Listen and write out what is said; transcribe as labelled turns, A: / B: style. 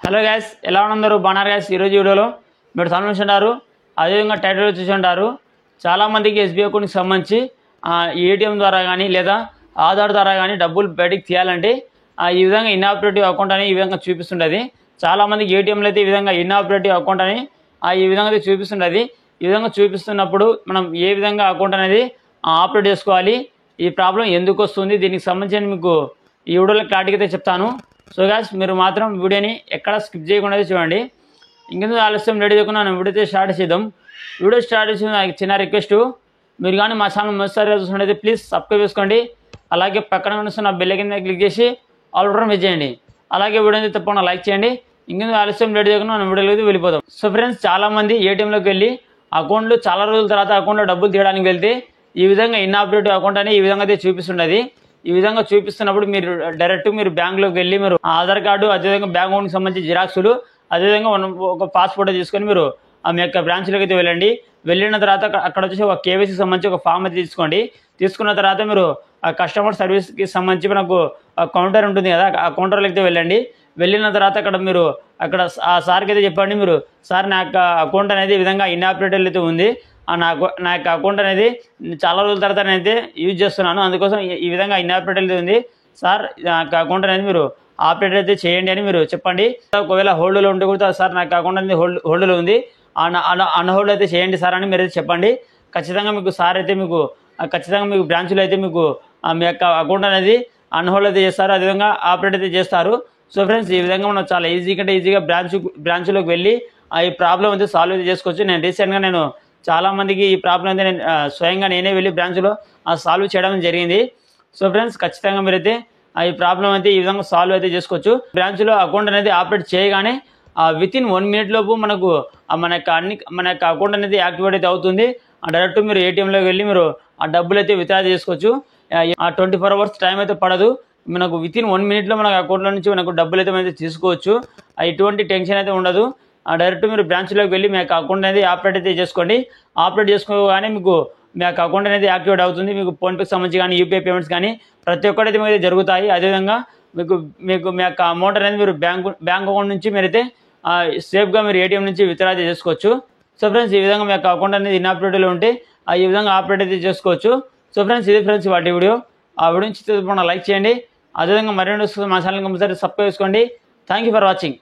A: Hello guys, ఎలా ఉన్నారు? బాగున్నారు గైస్. ఈరోజు వీడియోలో మీరు సంబంధించుంటారు, అదేవిధంగా టైటిల్ చూసి ఉంటారు. చాలామందికి ఎస్బీఐ అకౌంట్కి సంబంధించి ఏటీఎం ద్వారా కానీ లేదా ఆధార్ ద్వారా కానీ డబ్బులు బయటికి తీయాలంటే ఈ విధంగా ఇన్ఆపరేటివ్ అకౌంట్ అని ఈ విధంగా చూపిస్తుంటుంది. చాలామందికి ఏటీఎంలో అయితే ఈ విధంగా ఇన్ఆపరేటివ్ అకౌంట్ అని ఈ విధంగా అయితే చూపిస్తుంటుంది. ఈ విధంగా చూపిస్తున్నప్పుడు మనం ఏ విధంగా అకౌంట్ అనేది ఆపరేట్ చేసుకోవాలి, ఈ ప్రాబ్లం ఎందుకు వస్తుంది, దీనికి సంబంధించి మీకు ఈ వీడియోలో క్లారిటీగా అయితే చెప్తాను. సో గాయ్స్, మీరు మాత్రం వీడియోని ఎక్కడ స్కిప్ చేయకుండా చూడండి. ఇంకెందుకు ఆలస్యం రెడీ చేయకుండా వీడియో అయితే స్టార్ట్ చేద్దాం. వీడియో స్టార్ట్ చేసిన నాకు చిన్న రిక్వెస్ట్, మీరు కానీ మా ఛానల్ మొదటిసారిగా చూసుకుంటే ప్లీజ్ సబ్స్క్రైబ్ చేసుకోండి. అలాగే పక్కన ఉన్న బెల్ కింద క్లిక్ చేసి ఆల్ బటన్ ప్రెస్ చేయండి. అలాగే వీడియోని తప్పకుండా లైక్ చేయండి. ఇంకెందుకు ఆలస్యం రెడీ చేయకుండా మనం వీడియోలోకి వెళ్ళిపోదాం. సో ఫ్రెండ్స్, చాలామంది ఏటీఎంలోకి వెళ్ళి అకౌంట్లో చాలా రోజుల తర్వాత అకౌంట్లో డబ్బులు తీయడానికి వెళ్తే ఈ విధంగా ఇన్ఆపరేటివ్ అకౌంట్ అని ఈ విధంగా అయితే చూపిస్తున్నది. ఈ విధంగా చూపిస్తున్నప్పుడు మీరు డైరెక్ట్ బ్యాంకులోకి వెళ్ళి మీరు ఆధార్ కార్డు, అదేవిధంగా బ్యాంక్ అకౌంట్కి సంబంధించి జిరాక్సులు, అదేవిధంగా ఒక పాస్పోర్ట్ తీసుకొని మీరు మీ యొక్క బ్రాంచ్లోకి అయితే వెళ్ళండి. వెళ్ళిన తర్వాత అక్కడ వచ్చేసి ఒక కేవైసీకి సంబంధించి ఒక ఫామ్ అయితే తీసుకోండి. తీసుకున్న తర్వాత మీరు కస్టమర్ సర్వీస్కి సంబంధించి మనకు కౌంటర్ ఉంటుంది కదా, ఆ కౌంటర్లోకి అయితే వెళ్ళండి. వెళ్ళిన తర్వాత అక్కడ ఆ సార్కి అయితే చెప్పండి, మీరు సార్ నా యొక్క అకౌంట్ అనేది ఈ విధంగా ఇన్ఆపరేటివ్ అయితే ఉంది, నా యొక్క అకౌంట్ అనేది చాలా రోజుల తర్వాత నేనైతే యూజ్ చేస్తున్నాను, అందుకోసం ఈ విధంగా ఇన్ఆపరేటివ్ ఉంది సార్, నా యొక్క అకౌంట్ అనేది మీరు ఆపరేట్ అయితే చేయండి అని మీరు చెప్పండి. ఒకవేళ హోల్డ్లో ఉంటే కూడా సార్ నా యొక్క అకౌంట్ అనేది హోల్డ్లో ఉంది, అన్హోల్డ్ అయితే చేయండి సార్ అని మీరు అయితే చెప్పండి. ఖచ్చితంగా మీకు సార్ అయితే ఖచ్చితంగా మీకు బ్రాంచ్లో అయితే మీ యొక్క అకౌంట్ అనేది అన్హోల్డ్ అయితే చేస్తారు, అదేవిధంగా ఆపరేట్ అయితే చేస్తారు. సో ఫ్రెండ్స్, ఈ విధంగా మనం చాలా ఈజీగా బ్రాంచ్లోకి వెళ్ళి ఈ ప్రాబ్లం అయితే సాల్వ్ అయితే చేసుకోవచ్చు. నేను రీసెంట్గా చాలామందికి ఈ ప్రాబ్లం అయితే స్వయంగా నేనే వెళ్ళి బ్రాంచ్లో సాల్వ్ చేయడం జరిగింది. సో ఫ్రెండ్స్, ఖచ్చితంగా మీరైతే ఈ ప్రాబ్లం అయితే ఈ విధంగా సాల్వ్ అయితే చేసుకోవచ్చు. బ్రాంచ్లో అకౌంట్ అనేది ఆపరేట్ చేయగానే వితిన్ 1 minute లోపు మన యొక్క అకౌంట్ అనేది యాక్టివేట్ అయితే అవుతుంది. డైరెక్ట్ మీరు ఏటీఎంలోకి వెళ్ళి మీరు ఆ డబ్బులు అయితే విత్డ్రా చేసుకోవచ్చు. 24 hours టైం అయితే పడదు. మనకు వితిన్ 1 minute లో మన అకౌంట్లో నుంచి మనకు డబ్బులు అయితే మనం తీసుకోవచ్చు. ఎటువంటి టెన్షన్ అయితే ఉండదు. డైరెక్ట్ మీరు బ్రాంచ్లోకి వెళ్ళి మీ యొక్క అకౌంట్ అనేది ఆపరేట్ అయితే చేసుకోండి. ఆపరేట్ చేసుకోగానే మీ యొక్క అకౌంట్ అనేది యాక్టివేట్ అవుతుంది. మీకు ఫోన్పేకి సంబంధించి కానీ యూపీఐ పేమెంట్స్ కానీ ప్రతి ఒక్కటి అయితే జరుగుతాయి. అదేవిధంగా మీ యొక్క అమౌంట్ అనేది మీరు బ్యాంక్ అకౌంట్ నుంచి మీరైతే సేఫ్గా మీరు ఏటీఎం నుంచి విత్డ్రా చేసుకోవచ్చు. సో ఫ్రెండ్స్, ఈ విధంగా మీ యొక్క అకౌంట్ అనేది ఇన్ఆపరేటివ్లో ఉంటే ఈ విధంగా ఆపరేట్ అయితే చేసుకోవచ్చు. సో ఫ్రెండ్స్, ఇది ఫ్రెండ్స్ వాటి వీడియో. ఆ వీడియో నుంచి లైక్ చేయండి. అదేవిధంగా మరిన్ని మా ఛానల్ కంపల్సరీ సబ్స్క్రైబ్ చేసుకోండి. Thank you for watching.